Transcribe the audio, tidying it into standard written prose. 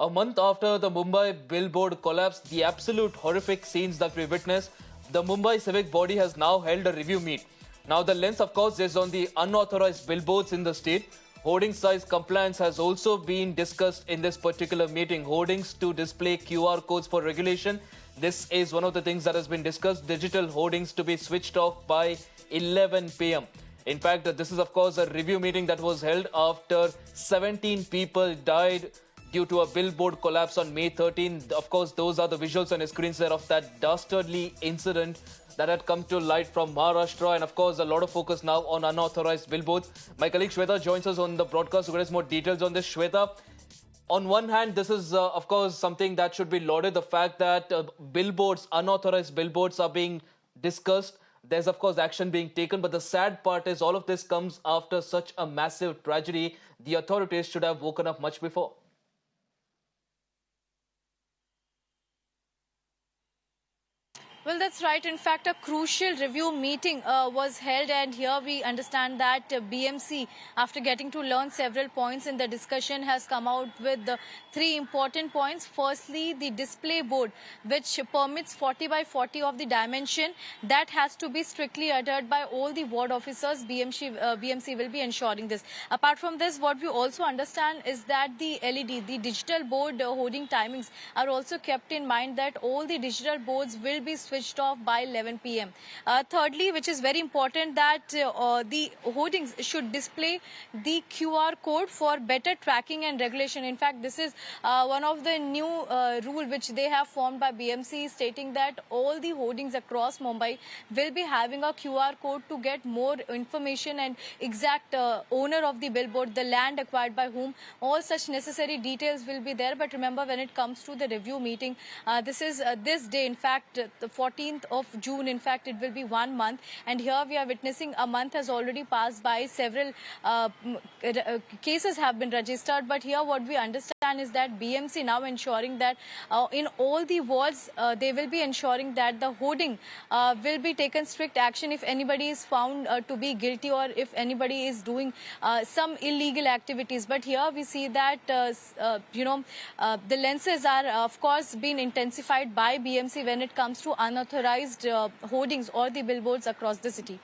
A month after the Mumbai billboard collapse, the absolute horrific scenes that we witnessed, the Mumbai civic body has now held a review meet. Now the lens, of course, is on the unauthorized billboards in the state. Hoarding size compliance has also been discussed in this particular meeting. Hoardings to display QR codes for regulation. This is one of the things that has been discussed. Digital hoardings to be switched off by 11 p.m. In fact, this is, of course, a review meeting that was held after 17 people died due to a billboard collapse on May 13. Of course, those are the visuals on the screens there of that dastardly incident that had come to light from Maharashtra. And of course, a lot of focus now on unauthorized billboards. My colleague Shweta joins us on the broadcast to get us more details on this. Shweta, on one hand, this is, of course, something that should be lauded. The fact that billboards, unauthorized billboards are being discussed. There's, of course, action being taken. But the sad part is all of this comes after such a massive tragedy. The authorities should have woken up much before. Well, that's right. In fact, a crucial review meeting was held, and here we understand that BMC, after getting to learn several points in the discussion, has come out with three important points. Firstly, the display board, which permits 40 by 40 of the dimension, that has to be strictly adhered by all the ward officers. BMC will be ensuring this. Apart from this, what we also understand is that the LED, the digital board hoarding timings are also kept in mind, that all the digital boards will be switched off by 11 p.m. Thirdly, which is very important, that the hoardings should display the QR code for better tracking and regulation. In fact, this is one of the new rule which they have formed by BMC, stating that all the hoardings across Mumbai will be having a QR code to get more information and exact owner of the billboard, the land acquired by whom, all such necessary details will be there. But remember, when it comes to the review meeting, this is this day, in fact, the 14th of June, in fact, it will be 1 month. And here we are witnessing a month has already passed by. Several cases have been registered. But here what we understand is that BMC now ensuring that in all the wards, they will be ensuring that the hoarding will be taken strict action if anybody is found to be guilty, or if anybody is doing some illegal activities. But here we see that, the lenses are, of course, being intensified by BMC when it comes to unauthorized hoardings or the billboards across the city.